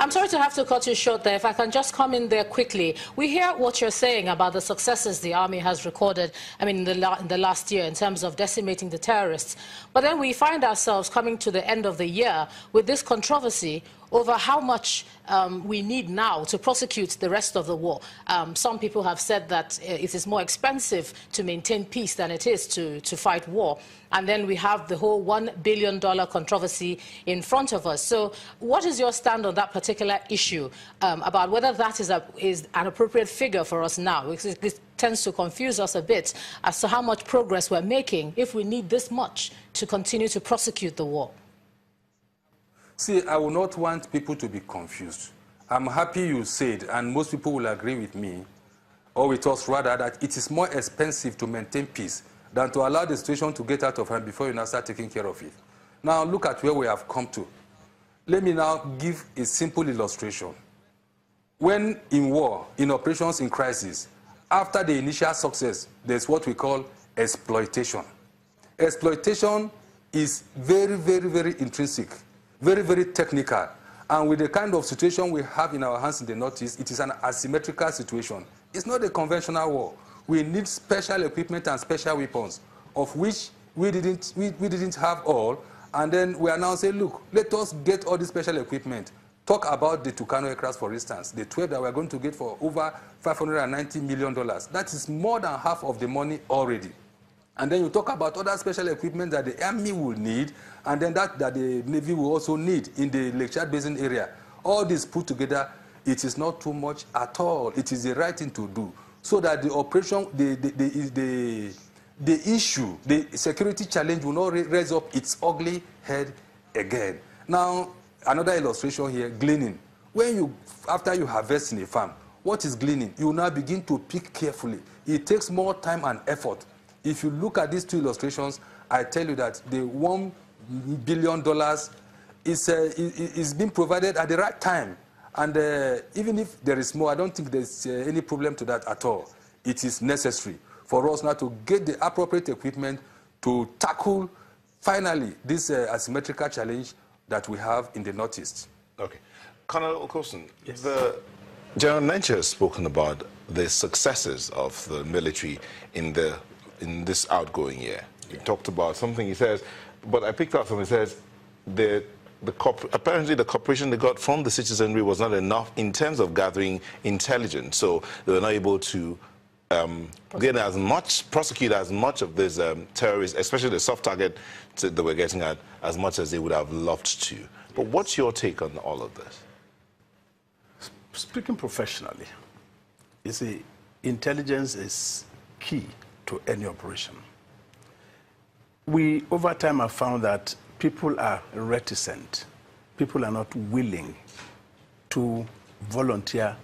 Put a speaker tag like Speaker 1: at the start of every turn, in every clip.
Speaker 1: I'm sorry to have to cut you short there. If I can just come in there quickly. We hear what you're saying about the successes the army has recorded, I mean, in the last year in terms of decimating the terrorists. But then we find ourselves coming to the end of the year with this controversy over how much we need now to prosecute the rest of the war. Some people have said that it is more expensive to maintain peace than it is to fight war. And then we have the whole $1 billion controversy in front of us. So what is your stand on that particular issue about whether that is an appropriate figure for us now? Because this tends to confuse us a bit as to how much progress we're making if we need this much to continue to prosecute the war.
Speaker 2: See, I would not want people to be confused. I'm happy you said, and most people will agree with me, or with us rather, that it is more expensive to maintain peace than to allow the situation to get out of hand before you now start taking care of it. Now, look at where we have come to. Let me now give a simple illustration. When in war, in operations in crisis, after the initial success, there's what we call exploitation. Exploitation is very, very, very intrinsic, very, very technical. And with the kind of situation we have in our hands in the Northeast, it is an asymmetrical situation. It's not a conventional war. We need special equipment and special weapons, of which we didn't have all. And then we are now saying, look, let us get all this special equipment. Talk about the Tucano aircraft, for instance, the 12 that we're going to get for over $590 million. That is more than half of the money already. And then you talk about other special equipment that the Army will need, and then that the Navy will also need in the Lake Chad Basin area. All this put together, it is not too much at all. It is the right thing to do, so that the operation, the issue, the security challenge will not raise up its ugly head again. Now, another illustration here, gleaning. After you harvest in a farm, what is gleaning? You now begin to pick carefully. It takes more time and effort. If you look at these two illustrations, I tell you that the $1 billion is being provided at the right time. And even if there is more, I don't think there's any problem to that at all. It is necessary for us now to get the appropriate equipment to tackle, finally, this asymmetrical challenge that we have in the Northeast.
Speaker 3: Okay. Colonel Okosun,
Speaker 2: yes.
Speaker 3: General Nenche has spoken about the successes of the military in this outgoing year. He talked about something, he says, but I picked out something, he says, apparently the cooperation they got from the citizenry was not enough in terms of gathering intelligence, so they were not able to prosecute as much of these terrorists, especially the soft target that we're getting at, as much as they would have loved to. But what's your take on all of this?
Speaker 4: Speaking professionally, you see, intelligence is key to any operation. We, over time, have found that people are reticent. People are not willing to volunteer.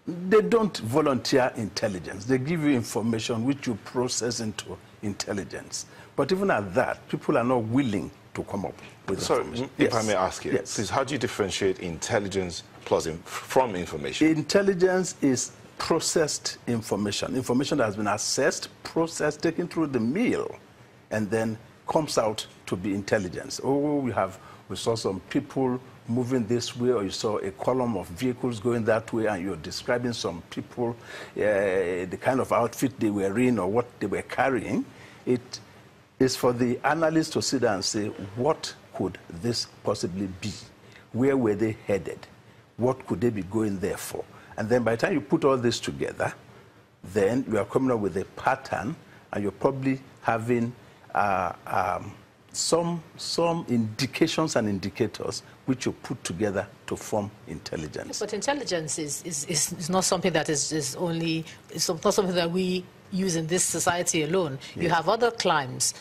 Speaker 4: They don't volunteer intelligence. They give you information which you process into intelligence. But even at that, people are not willing to come up with information.
Speaker 3: If I may ask you, please, how do you differentiate intelligence from information?
Speaker 4: Intelligence is processed information, information that has been assessed, processed, taken through the mill, and then comes out to be intelligence. Oh, we saw some people moving this way, or you saw a column of vehicles going that way, and you're describing some people, the kind of outfit they were in or what they were carrying. It is for the analyst to sit down and say, what could this possibly be? Where were they headed? What could they be going there for? And then by the time you put all this together, then you are coming up with a pattern, and you're probably having some indications and indicators which you put together to form intelligence.
Speaker 1: But intelligence is not something that is not something that we use in this society alone. Yes. You have other climes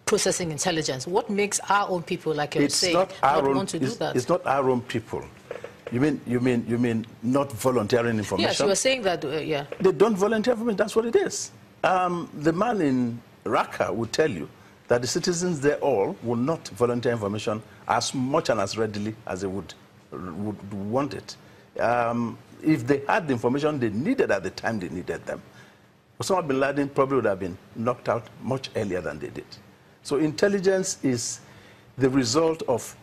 Speaker 1: processing intelligence. What makes our own people, like you say, not want to do that?
Speaker 4: It's not our own people. You mean not volunteering information?
Speaker 1: Yes, you were saying that, yeah.
Speaker 4: They don't volunteer information, that's what it is. The man in Raqqa would tell you that the citizens there all will not volunteer information as much and as readily as they would want it. If they had the information they needed at the time they needed them, Osama bin Laden probably would have been knocked out much earlier than they did. So intelligence is the result of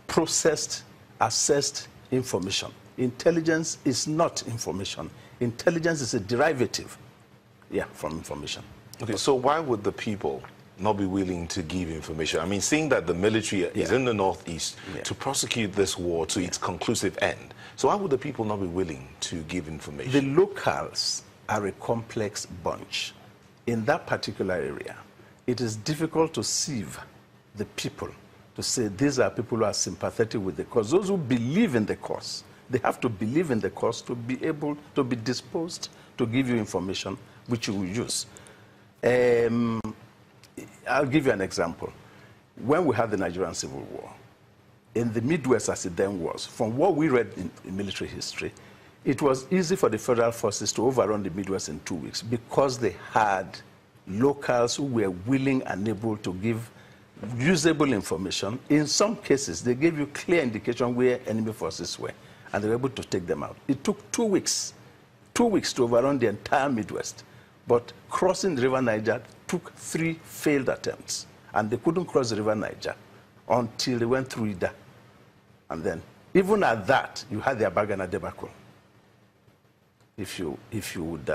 Speaker 4: processed, assessed information. Intelligence is not information. Intelligence is a derivative, from information.
Speaker 3: Okay, so why would the people not be willing to give information? I mean, seeing that the military is in the Northeast to prosecute this war to its conclusive end, so why would the people not be willing to give information?
Speaker 4: The locals are a complex bunch. In that particular area, it is difficult to sieve the people, to say these are people who are sympathetic with the cause. Those who believe in the cause, they have to believe in the cause to be able to be disposed to give you information which you will use. I'll give you an example. When we had the Nigerian Civil War, in the Midwest as it then was, from what we read in military history, it was easy for the federal forces to overrun the Midwest in 2 weeks because they had locals who were willing and able to give usable information. In some cases, they gave you clear indication where enemy forces were, and they were able to take them out. It took 2 weeks to overrun the entire Midwest. But crossing the River Niger took 3 failed attempts, and they couldn't cross the River Niger until they went through Ida. And then, even at that, you had the Abagana debacle, if you would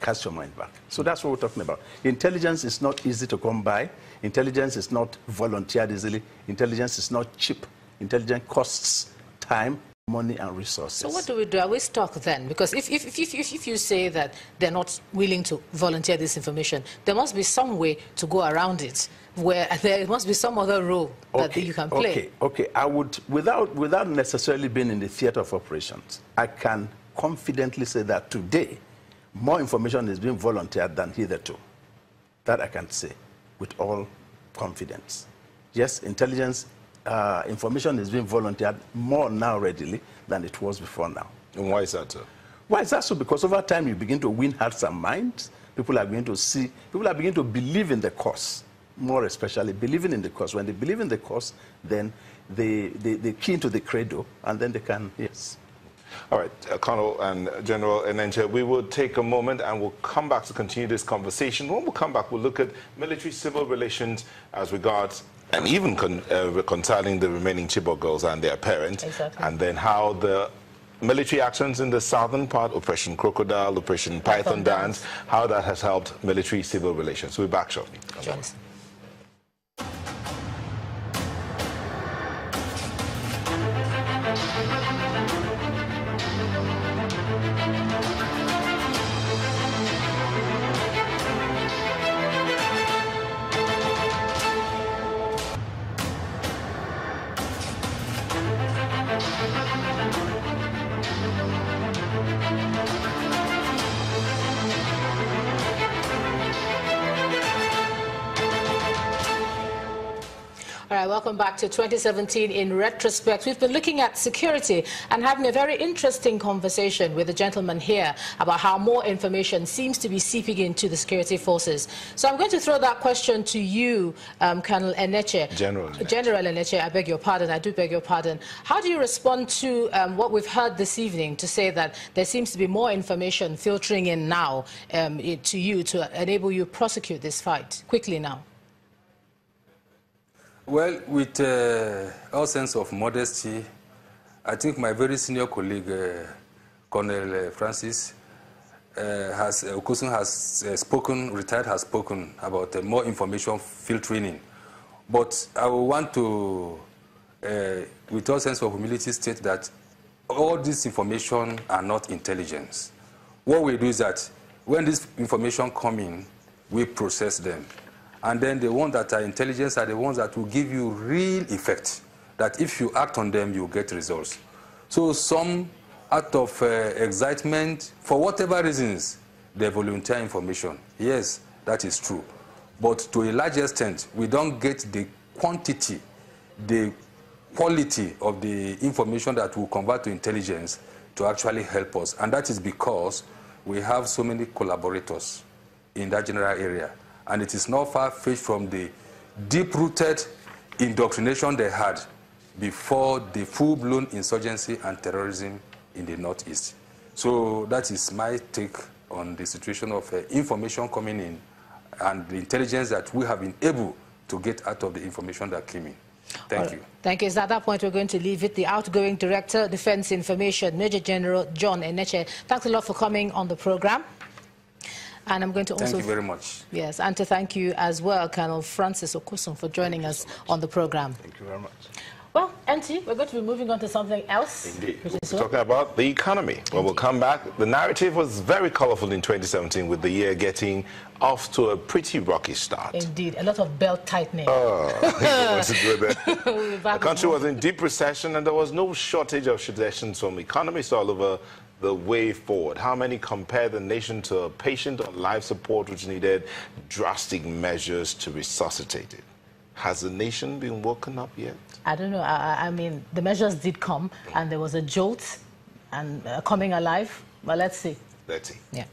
Speaker 4: cast your mind back. So that's what we're talking about. Intelligence is not easy to come by. Intelligence is not volunteered easily. Intelligence is not cheap. Intelligence costs time, money, and resources.
Speaker 1: So what do we do? Are we stuck then? Because if you say that they're not willing to volunteer this information, there must be some way to go around it, where there must be some other role that you can play.
Speaker 4: Okay. I would, without necessarily being in the theater of operations, I can confidently say that today, more information is being volunteered than hitherto. That I can say with all confidence. Yes, intelligence information is being volunteered more now readily than it was before now.
Speaker 3: And why is that, sir?
Speaker 4: Why is that so? Because over time you begin to win hearts and minds. People are beginning to believe in the cause, more especially believing in the cause. When they believe in the cause, then they key into the credo, and then they can, yes.
Speaker 3: All right, Colonel and General Enenche, we will take a moment and we'll come back to continue this conversation. When we come back, we'll look at military-civil relations as regards and even reconciling the remaining Chibok girls and their parents, and then how the military actions in the southern part, Operation Crocodile, Operation Python Dance, how that has helped military-civil relations. We'll be back shortly.
Speaker 1: Johnson. All right, welcome back to 2017 in Retrospect. We've been looking at security and having a very interesting conversation with the gentleman here about how more information seems to be seeping into the security forces. So I'm going to throw that question to you, Colonel Enenche.
Speaker 3: General
Speaker 1: Enenche, I beg your pardon, I do beg your pardon. How do you respond to what we've heard this evening to say that there seems to be more information filtering in now to you to enable you to prosecute this fight quickly now?
Speaker 2: Well, with all sense of modesty, I think my very senior colleague, Colonel Francis, has spoken, retired, has spoken about more information filtering in. But I want to, with all sense of humility, state that all this information are not intelligence. What we do is that when this information come in, we process them. And then the ones that are intelligence are the ones that will give you real effect, that if you act on them, you get results. So some, out of excitement, for whatever reasons, they volunteer information. Yes, that is true. But to a large extent, we don't get the quantity, the quality of the information that will convert to intelligence to actually help us. And that is because we have so many collaborators in that general area. And it is not far-fetched from the deep-rooted indoctrination they had before the full-blown insurgency and terrorism in the Northeast. So that is my take on the situation of information coming in and the intelligence that we have been able to get out of the information that came in. Thank you.
Speaker 1: Thank you. At that point, we're going to leave it. The outgoing Director, Defense Information, Major General John Eneche. Thanks a lot for coming on the program. And I'm going to also...
Speaker 2: Thank you very much.
Speaker 1: Yes, and to thank you as well, Colonel Francis Okusun, for joining us on the program.
Speaker 3: Thank you very much.
Speaker 1: Well, NT, we're going to be moving on to something else.
Speaker 3: Indeed. We're talking about the economy. Well, we'll come back. The narrative was very colorful in 2017, with the year getting off to a pretty rocky start.
Speaker 1: Indeed. A lot of belt tightening.
Speaker 3: The country was in deep recession, and there was no shortage of suggestions from economists all over the way forward. How many compare the nation to a patient on life support which needed drastic measures to resuscitate it? Has the nation been woken up yet?
Speaker 1: I don't know. I mean, the measures did come, and there was a jolt and coming alive. Well, let's see.
Speaker 3: Let's see.
Speaker 1: Yeah.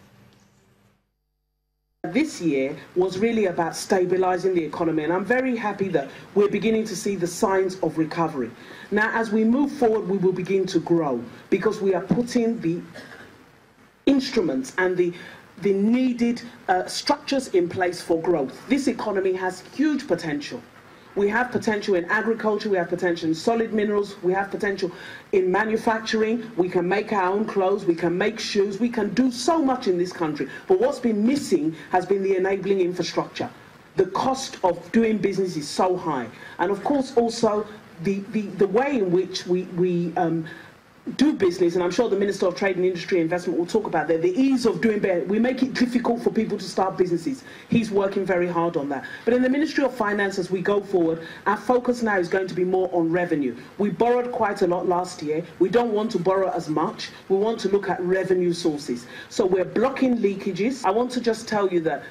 Speaker 5: This year was really about stabilizing the economy, and I'm very happy that we're beginning to see the signs of recovery. Now, as we move forward, we will begin to grow, because we are putting the instruments and the needed structures in place for growth. This economy has huge potential. We have potential in agriculture, we have potential in solid minerals, we have potential in manufacturing, we can make our own clothes, we can make shoes, we can do so much in this country. But what's been missing has been the enabling infrastructure. The cost of doing business is so high. And of course also the way in which we do business, and I'm sure the Minister of Trade and Industry and Investment will talk about that, the ease of doing business. We make it difficult for people to start businesses. He's working very hard on that. But in the Ministry of Finance, as we go forward, our focus now is going to be more on revenue. We borrowed quite a lot last year. We don't want to borrow as much. We want to look at revenue sources. So we're blocking leakages. I want to just tell you that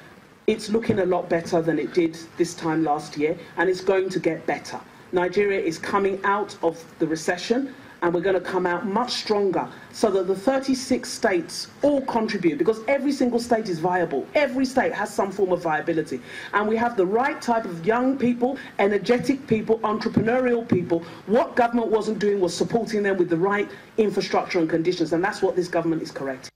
Speaker 5: it's looking a lot better than it did this time last year, and it's going to get better. Nigeria is coming out of the recession, and we're going to come out much stronger, so that the 36 states all contribute, because every single state is viable. Every state has some form of viability. And we have the right type of young people, energetic people, entrepreneurial people. What government wasn't doing was supporting them with the right infrastructure and conditions, and that's what this government is correcting.